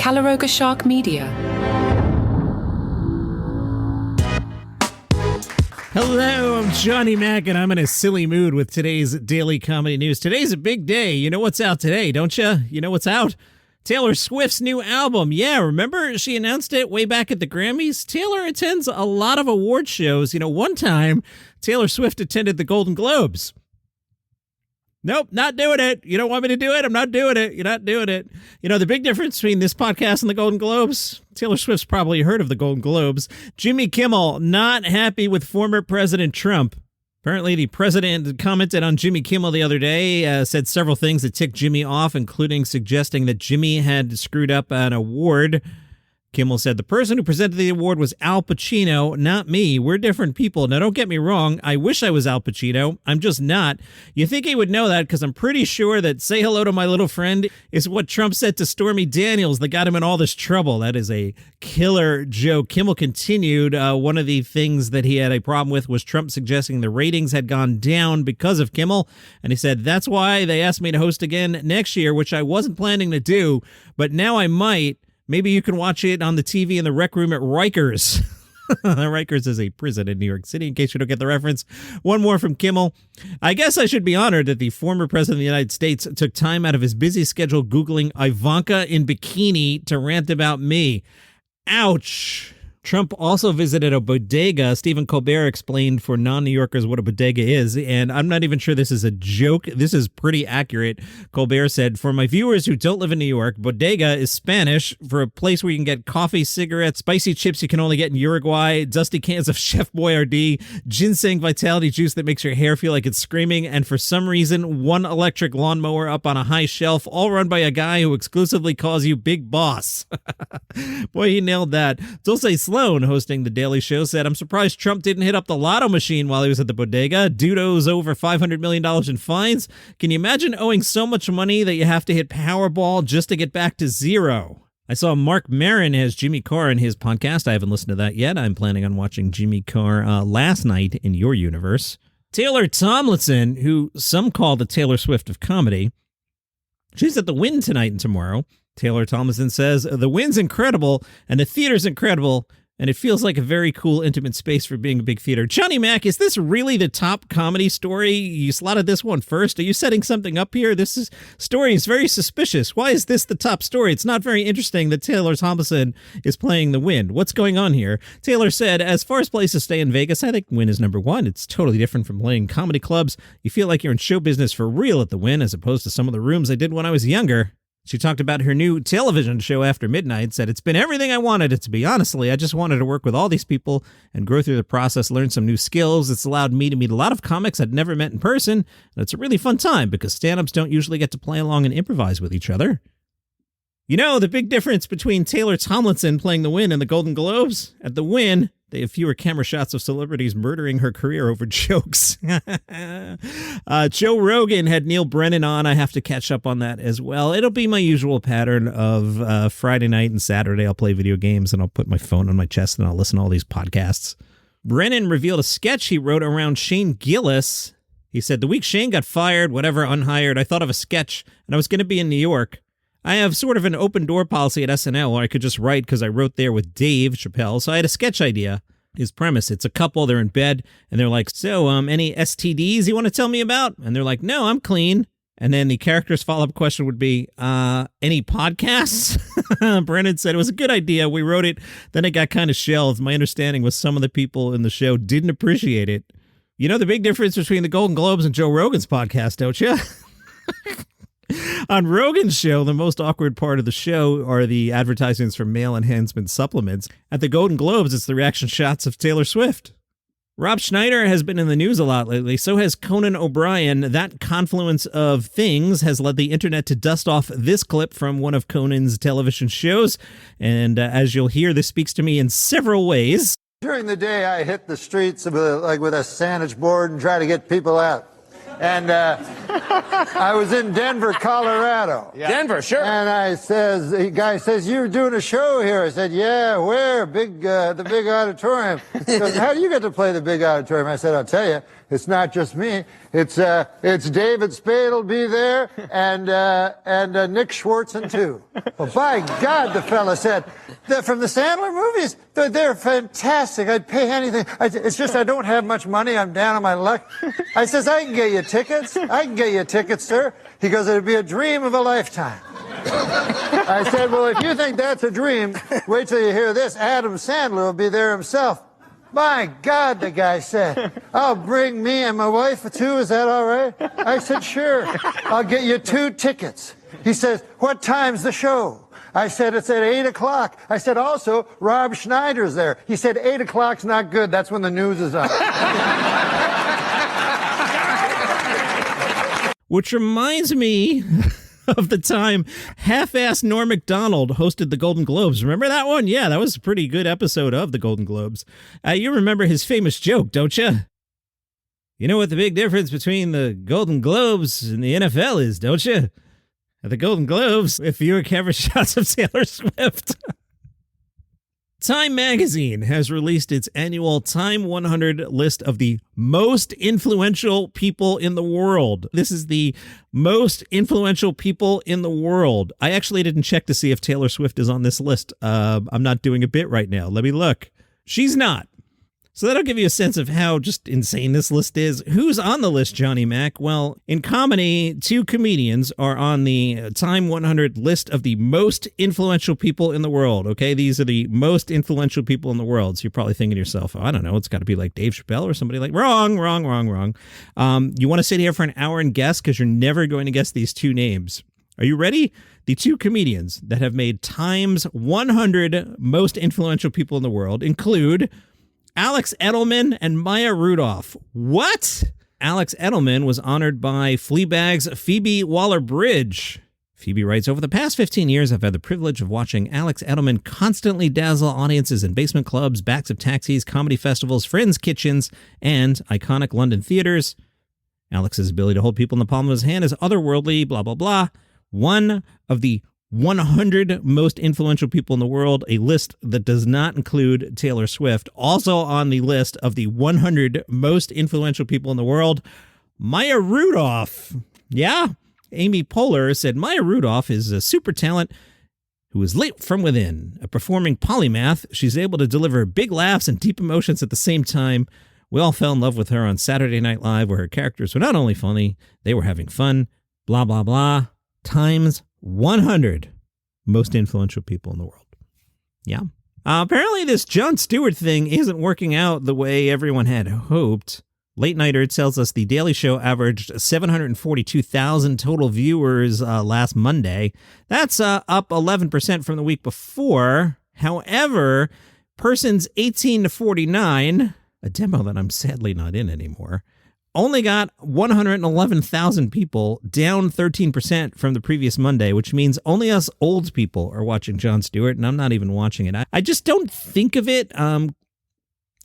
Calaroga Shark Media. Hello, I'm Johnny Mac, and I'm in a silly mood with today's Daily Comedy News. Today's a big day. You know what's out today, don't you? You know what's out? Taylor Swift's new album. Yeah, remember she announced it way back at the Grammys? Taylor attends a lot of award shows. You know, one time, Taylor Swift attended the Golden Globes. Nope, not doing it. You don't want me to do it? I'm not doing it. You're not doing it. You know, the big difference between this podcast and the Golden Globes? Taylor Swift's probably heard of the Golden Globes. Jimmy Kimmel not happy with former President Trump. Apparently, the president commented on Jimmy Kimmel the other day, said several things that ticked Jimmy off, including suggesting that Jimmy had screwed up an award. Kimmel said, the person who presented the award was Al Pacino, not me. We're different people. Now, don't get me wrong. I wish I was Al Pacino. I'm just not. You think he would know that because I'm pretty sure that say hello to my little friend is what Trump said to Stormy Daniels that got him in all this trouble. That is a killer joke. Kimmel continued. One of the things that he had a problem with was Trump suggesting the ratings had gone down because of Kimmel. And he said, that's why they asked me to host again next year, which I wasn't planning to do, but now I might. Maybe you can watch it on the TV in the rec room at Rikers. Rikers is a prison in New York City, in case you don't get the reference. One more from Kimmel. I guess I should be honored that the former president of the United States took time out of his busy schedule Googling Ivanka in bikini to rant about me. Ouch. Trump also visited a bodega. Stephen Colbert explained for non-New Yorkers what a bodega is, and I'm not even sure this is a joke. This is pretty accurate. Colbert said, for my viewers who don't live in New York, bodega is Spanish for a place where you can get coffee, cigarettes, spicy chips you can only get in Uruguay, dusty cans of Chef Boyardee, ginseng vitality juice that makes your hair feel like it's screaming, and for some reason, one electric lawnmower up on a high shelf, all run by a guy who exclusively calls you Big Boss. Boy, he nailed that. Dulce Sloan, hosting The Daily Show, said, I'm surprised Trump didn't hit up the lotto machine while he was at the bodega. Dude owes over $500 million in fines. Can you imagine owing so much money that you have to hit Powerball just to get back to zero? I saw Mark Maron has Jimmy Carr in his podcast. I haven't listened to that yet. I'm planning on watching Jimmy Carr last night in your universe. Taylor Tomlinson, who some call the Taylor Swift of comedy, she's at the Wynn tonight and tomorrow. Taylor Tomlinson says, the Wynn's incredible, and the theater's incredible, and it feels like a very cool, intimate space for being a big theater. Johnny Mac, is this really the top comedy story? You slotted this one first. Are you setting something up here? Story is very suspicious. Why is this the top story? It's not very interesting that Taylor Tomlinson is playing the Wynn. What's going on here? Taylor said, as far as places to stay in Vegas, I think Wynn is number one. It's totally different from playing comedy clubs. You feel like you're in show business for real at the Wynn, as opposed to some of the rooms I did when I was younger. She talked about her new television show After Midnight, said, it's been everything I wanted it to be. Honestly, I just wanted to work with all these people and grow through the process, learn some new skills. It's allowed me to meet a lot of comics I'd never met in person. And it's a really fun time because stand-ups don't usually get to play along and improvise with each other. You know, the big difference between Taylor Tomlinson playing the Wynn and the Golden Globes? At the Wynn, they have fewer camera shots of celebrities murdering her career over jokes. Joe Rogan had Neal Brennan on. I have to catch up on that as well. It'll be my usual pattern of Friday night and Saturday. I'll play video games and I'll put my phone on my chest and I'll listen to all these podcasts. Brennan revealed a sketch he wrote around Shane Gillis. He said, the week Shane got fired, whatever, unhired, I thought of a sketch and I was going to be in New York. I have sort of an open door policy at SNL where I could just write because I wrote there with Dave Chappelle. So I had a sketch idea. His premise, it's a couple, they're in bed and they're like, so any STDs you want to tell me about? And they're like, no, I'm clean. And then the character's follow-up question would be, any podcasts? Brennan said it was a good idea. We wrote it. Then it got kind of shelved. My understanding was some of the people in the show didn't appreciate it. You know the big difference between the Golden Globes and Joe Rogan's podcast, don't you? On Rogan's show, the most awkward part of the show are the advertisements for male enhancement supplements. At the Golden Globes, it's the reaction shots of Taylor Swift. Rob Schneider has been in the news a lot lately. So has Conan O'Brien. That confluence of things has led the internet to dust off this clip from one of Conan's television shows. And as you'll hear, this speaks to me in several ways. During the day, I hit the streets with a sandwich board and try to get people out. And I was in Denver, Colorado. Yeah. Denver, sure. And the guy says, you're doing a show here. I said, yeah, where? The big auditorium. He goes, how do you get to play the big auditorium? I said, I'll tell you, it's not just me. It's David Spade will be there, and Nick Schwartzen too. Well, by God, the fella said, from the Sandler movies, they're fantastic. I'd pay anything. It's just I don't have much money. I'm down on my luck. I says, I can get you tickets. I can get you tickets, sir. He goes, it'd be a dream of a lifetime. I said, well, if you think that's a dream, wait till you hear this. Adam Sandler will be there himself. My God, the guy said, I'll bring me and my wife too, is that all right? I said, sure, I'll get you 2 tickets. He says, what time's the show? I said, it's at 8 o'clock. I said, also, Rob Schneider's there. He said, 8 o'clock's not good, that's when the news is on. Which reminds me of the time half-assed Norm Macdonald hosted the Golden Globes. Remember that one? Yeah, that was a pretty good episode of the Golden Globes. You remember his famous joke, don't you? You know what the big difference between the Golden Globes and the NFL is, don't you? At the Golden Globes, with fewer camera shots of Taylor Swift. Time magazine has released its annual Time 100 list of the most influential people in the world. This is the most influential people in the world. I actually didn't check to see if Taylor Swift is on this list. I'm not doing a bit right now. Let me look. She's not. So that'll give you a sense of how just insane this list is. Who's on the list, Johnny Mac? Well, in comedy, 2 comedians are on the Time 100 list of the most influential people in the world, okay? These are the most influential people in the world. So you're probably thinking to yourself, oh, I don't know, it's got to be like Dave Chappelle or somebody like, wrong. You want to sit here for an hour and guess because you're never going to guess these 2 names. Are you ready? The 2 comedians that have made Time's 100 most influential people in the world include Alex Edelman and Maya Rudolph. What? Alex Edelman was honored by Fleabag's Phoebe Waller-Bridge. Phoebe writes, over the past 15 years, I've had the privilege of watching Alex Edelman constantly dazzle audiences in basement clubs, backs of taxis, comedy festivals, friends' kitchens, and iconic London theaters. Alex's ability to hold people in the palm of his hand is otherworldly, blah, blah, blah. One of the 100 most influential people in the world, a list that does not include Taylor Swift. Also on the list of the 100 most influential people in the world, Maya Rudolph. Yeah, Amy Poehler said Maya Rudolph is a super talent who is lit from within. A performing polymath, she's able to deliver big laughs and deep emotions at the same time. We all fell in love with her on Saturday Night Live, where her characters were not only funny, they were having fun. Blah, blah, blah. Times 100 most influential people in the world. Yeah. Apparently this Jon Stewart thing isn't working out the way everyone had hoped. Late Nighter tells us The Daily Show averaged 742,000 total viewers last Monday. That's up 11% from the week before. However, persons 18 to 49, a demo that I'm sadly not in anymore, only got 111,000 people, down 13% from the previous Monday, which means only us old people are watching Jon Stewart, and I'm not even watching it. I just don't think of it. I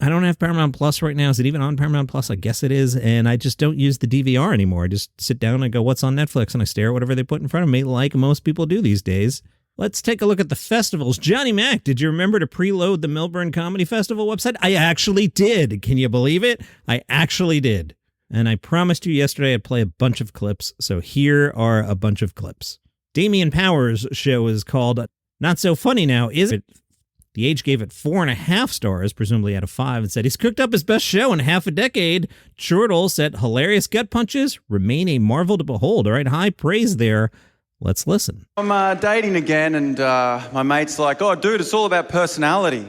don't have Paramount Plus right now. Is it even on Paramount Plus? I guess it is, and I just don't use the DVR anymore. I just sit down and go, what's on Netflix? And I stare at whatever they put in front of me, like most people do these days. Let's take a look at the festivals. Johnny Mac, did you remember to preload the Melbourne Comedy Festival website? I actually did. Can you believe it? I actually did. And I promised you yesterday I'd play a bunch of clips, so here are a bunch of clips. Damian Powers' show is called Not So Funny Now, Is It? The Age gave it 4.5 stars, presumably out of 5, and said he's cooked up his best show in half a decade. Chortle said hilarious gut punches remain a marvel to behold. All right, high praise there. Let's listen. I'm dating again, and my mate's like, oh, dude, it's all about personality.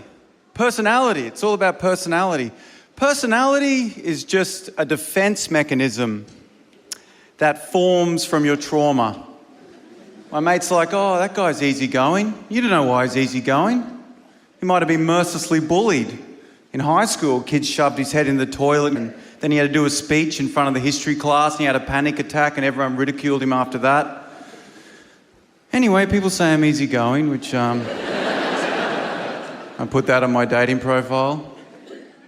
Personality, it's all about personality. Personality is just a defense mechanism that forms from your trauma. My mate's like, oh, that guy's easygoing. You don't know why he's easygoing. He might have been mercilessly bullied. In high school, kids shoved his head in the toilet, and then he had to do a speech in front of the history class, and he had a panic attack, and everyone ridiculed him after that. Anyway, people say I'm easygoing, which I put that on my dating profile.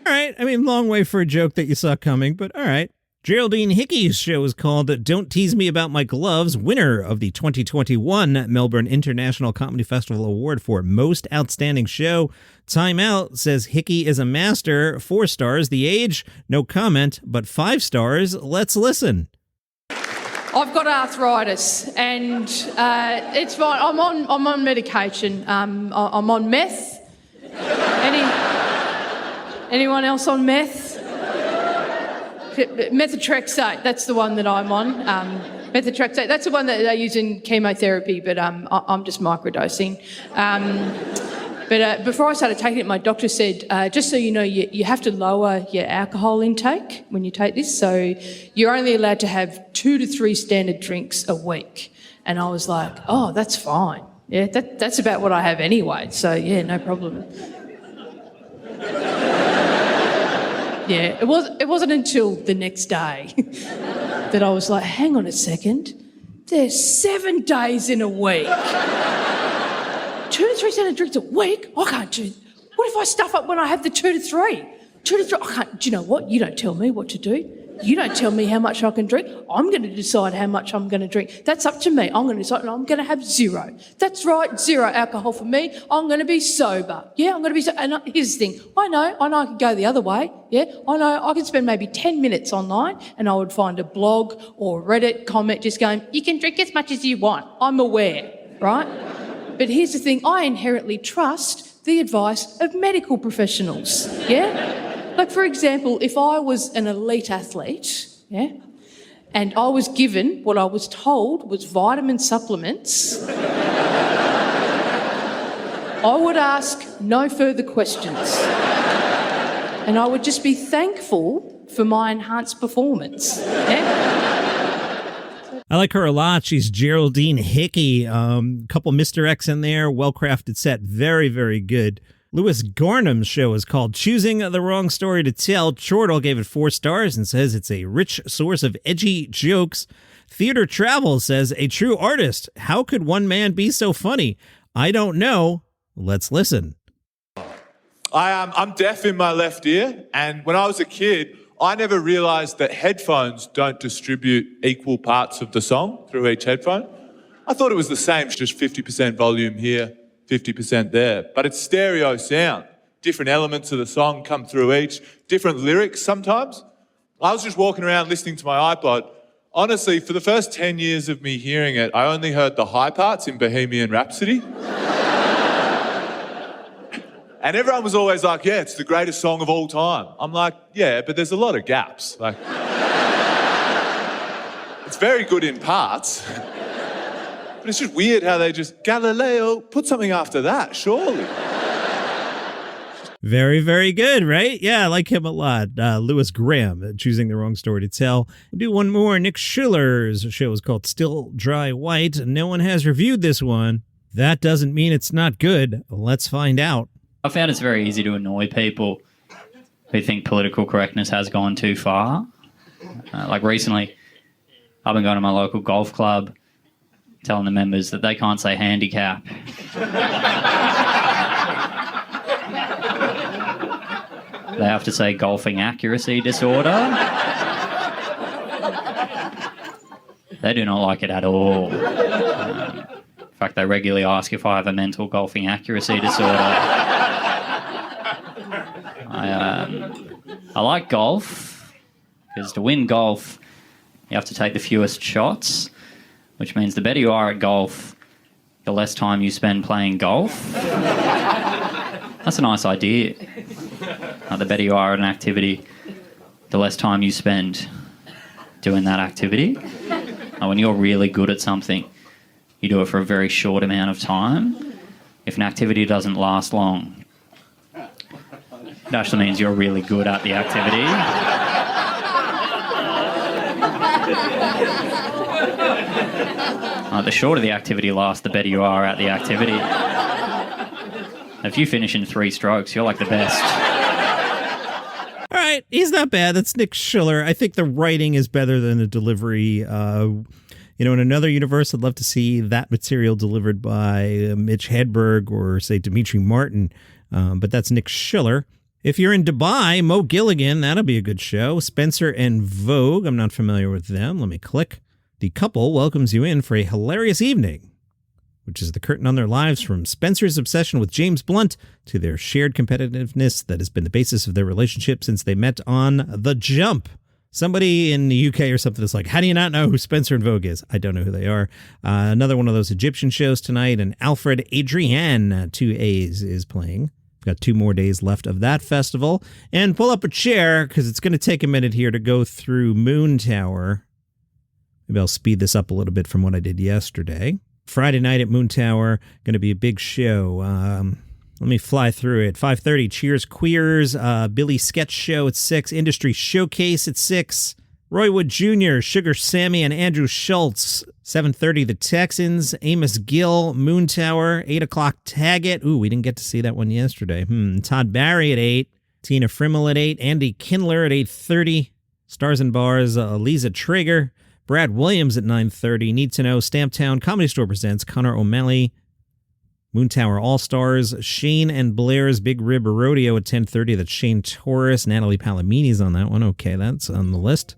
All right. I mean, long way for a joke that you saw coming, but all right. Geraldine Hickey's show is called Don't Tease Me About My Gloves, winner of the 2021 Melbourne International Comedy Festival Award for Most Outstanding Show. Time Out says Hickey is a master. 4 stars. The Age, no comment, but 5 stars. Let's listen. I've got arthritis, and it's fine. I'm on medication. I'm on meth. Anyone else on meth? Methotrexate, that's the one that I'm on. Methotrexate, that's the one that they use in chemotherapy, but I'm just microdosing. But before I started taking it, my doctor said, just so you know, you have to lower your alcohol intake when you take this, so you're only allowed to have 2 to 3 standard drinks a week. And I was like, oh, that's fine. Yeah, that's about what I have anyway, so yeah, no problem. Yeah, it wasn't until the next day that I was like, hang on a second, there's 7 days in a week. 2 to 3 standard drinks a week? I can't do. What if I stuff up when I have the 2 to 3? 2 to 3, I can't. Do you know what? You don't tell me what to do. You don't tell me how much I can drink. I'm going to decide how much I'm going to drink. That's up to me. I'm going to decide, and I'm going to have 0. That's right, 0 alcohol for me. I'm going to be sober. Yeah, I'm going to be sober. And here's the thing. I know I can go the other way. Yeah, I know I could spend maybe 10 minutes online and I would find a blog or Reddit comment just going, you can drink as much as you want. I'm aware, right? But here's the thing. I inherently trust the advice of medical professionals. Yeah? Like, for example, if I was an elite athlete, yeah, and I was given what I was told was vitamin supplements, I would ask no further questions. And I would just be thankful for my enhanced performance. Yeah? I like her a lot. She's Geraldine Hickey. Couple Mr. X in there. Well-crafted set. Very, very good. Louis Gornham's show is called Choosing the Wrong Story to Tell. Chortle gave it 4 stars and says it's a rich source of edgy jokes. Theater Travel says, a true artist. How could one man be so funny? I don't know. Let's listen. I'm deaf in my left ear, and when I was a kid, I never realised that headphones don't distribute equal parts of the song through each headphone. I thought it was the same, just 50% volume here, 50% there. But it's stereo sound. Different elements of the song come through each, different lyrics sometimes. I was just walking around listening to my iPod. Honestly, for the first 10 years of me hearing it, I only heard the high parts in Bohemian Rhapsody. And everyone was always like, yeah, it's the greatest song of all time. I'm like, yeah, but there's a lot of gaps. Like, it's very good in parts. But it's just weird how they just, Galileo, put something after that, surely. Very, very good, right? Yeah, I like him a lot. Louis Graham, Choosing the Wrong Story to Tell. We'll do one more. Nick Schiller's show is called Still Dry White. No one has reviewed this one. That doesn't mean it's not good. Let's find out. I found it's very easy to annoy people who think political correctness has gone too far. Like recently, I've been going to my local golf club, telling the members that they can't say handicap. They have to say golfing accuracy disorder. They do not like it at all. In fact, they regularly ask if I have a mental golfing accuracy disorder. I like golf, because to win golf, you have to take the fewest shots, which means the better you are at golf, the less time you spend playing golf. That's a nice idea. The better you are at an activity, the less time you spend doing that activity. When you're really good at something, you do it for a very short amount of time. If an activity doesn't last long, it actually means you're really good at the activity. The shorter the activity lasts, the better you are at the activity. If you finish in 3 strokes, you're like the best. All right, he's not bad. That's Nick Schiller. I think the writing is better than the delivery. In another universe, I'd love to see that material delivered by Mitch Hedberg or, say, Dimitri Martin. But that's Nick Schiller. If you're in Dubai, Mo Gilligan, that'll be a good show. Spencer and Vogue, I'm not familiar with them. Let me click. The couple welcomes you in for a hilarious evening, which is the curtain on their lives from Spencer's obsession with James Blunt to their shared competitiveness that has been the basis of their relationship since they met on The Jump. Somebody in the UK or something is like, how do you not know who Spencer and Vogue is? I don't know who they are. Another one of those Egyptian shows tonight, and Alfred Adrienne, 2 A's, is playing. Got 2 more days left of that festival. And pull up a chair, because it's going to take a minute here to go through Moon Tower. Maybe I'll speed this up a little bit from what I did yesterday. Friday night at Moon Tower, going to be a big show. Let me fly through it. 5:30, Cheers Queers, Billy Sketch Show at 6, Industry Showcase at 6, Roy Wood Jr., Sugar Sammy, and Andrew Schultz. 7:30, The Texans, Amos Gill, Moon Tower, 8 o'clock, Taggett. Ooh, we didn't get to see that one yesterday. Todd Barry at 8, Tina Frimmel at 8, Andy Kindler at 8:30, Stars and Bars, Lisa Traeger, Brad Williams at 9:30, Need to Know, Stamptown, Comedy Store presents Connor O'Malley, Moon Tower All-Stars, Shane and Blair's Big Rib Rodeo at 10:30. That's Shane Torres, Natalie Palomini's on that one. Okay, that's on the list.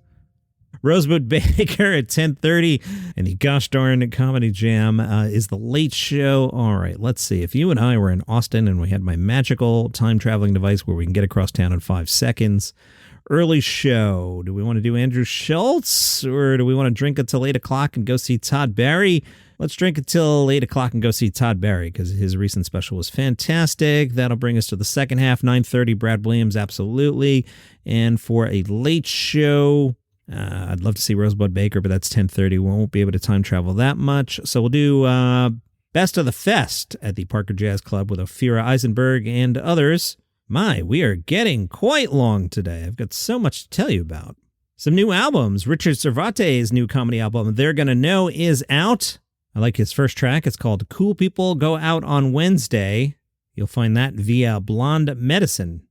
Rosebud Baker at 10:30, and the gosh darn Comedy Jam is The Late Show. All right, let's see. If you and I were in Austin and we had my magical time-traveling device where we can get across town in 5 seconds, early show. Do we want to do Andrew Schultz, or do we want to drink until 8 o'clock and go see Todd Barry? Let's drink until 8 o'clock and go see Todd Barry, because his recent special was fantastic. That'll bring us to the second half, 9:30, Brad Williams, absolutely. And for a late show, I'd love to see Rosebud Baker, but that's 10:30. We won't be able to time travel that much. So we'll do Best of the Fest at the Parker Jazz Club with Ophira Eisenberg and others. My, we are getting quite long today. I've got so much to tell you about. Some new albums. Richard Cervantes' new comedy album, They're Gonna Know, is out. I like his first track. It's called Cool People Go Out on Wednesday. You'll find that via Blonde Medicine.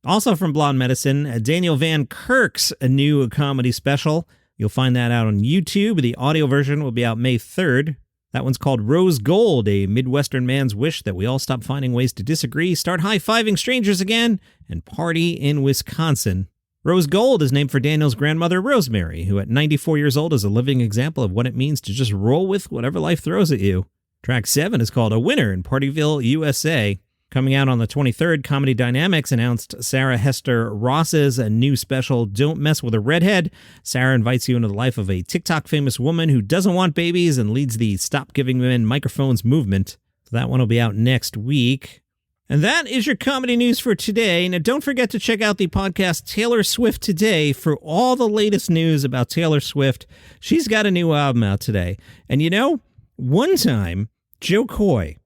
Also from Blonde Medicine, Daniel Van Kirk's a new comedy special. You'll find that out on YouTube. The audio version will be out May 3rd. That one's called Rose Gold, a Midwestern man's wish that we all stop finding ways to disagree, start high-fiving strangers again, and party in Wisconsin. Rose Gold is named for Daniel's grandmother, Rosemary, who at 94 years old is a living example of what it means to just roll with whatever life throws at you. Track 7 is called A Winner in Partyville, USA. Coming out on the 23rd, Comedy Dynamics announced Sarah Hester Ross's new special, Don't Mess with a Redhead. Sarah invites you into the life of a TikTok famous woman who doesn't want babies and leads the Stop Giving Men Microphones movement. So that one will be out next week. And that is your comedy news for today. Now, don't forget to check out the podcast Taylor Swift Today for all the latest news about Taylor Swift. She's got a new album out today. And you know, one time, Joe Coy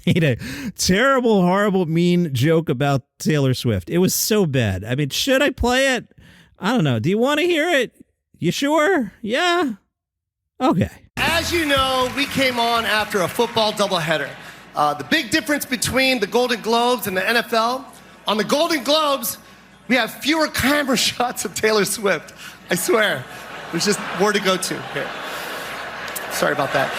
made a terrible, horrible, mean joke about Taylor Swift. It was so bad. I mean, should I play it? I don't know. Do you want to hear it? You sure? Yeah? Okay. As you know, we came on after a football doubleheader. The big difference between the Golden Globes and the NFL, on the Golden Globes, we have fewer camera shots of Taylor Swift. I swear. There's just more to go to here. Sorry about that.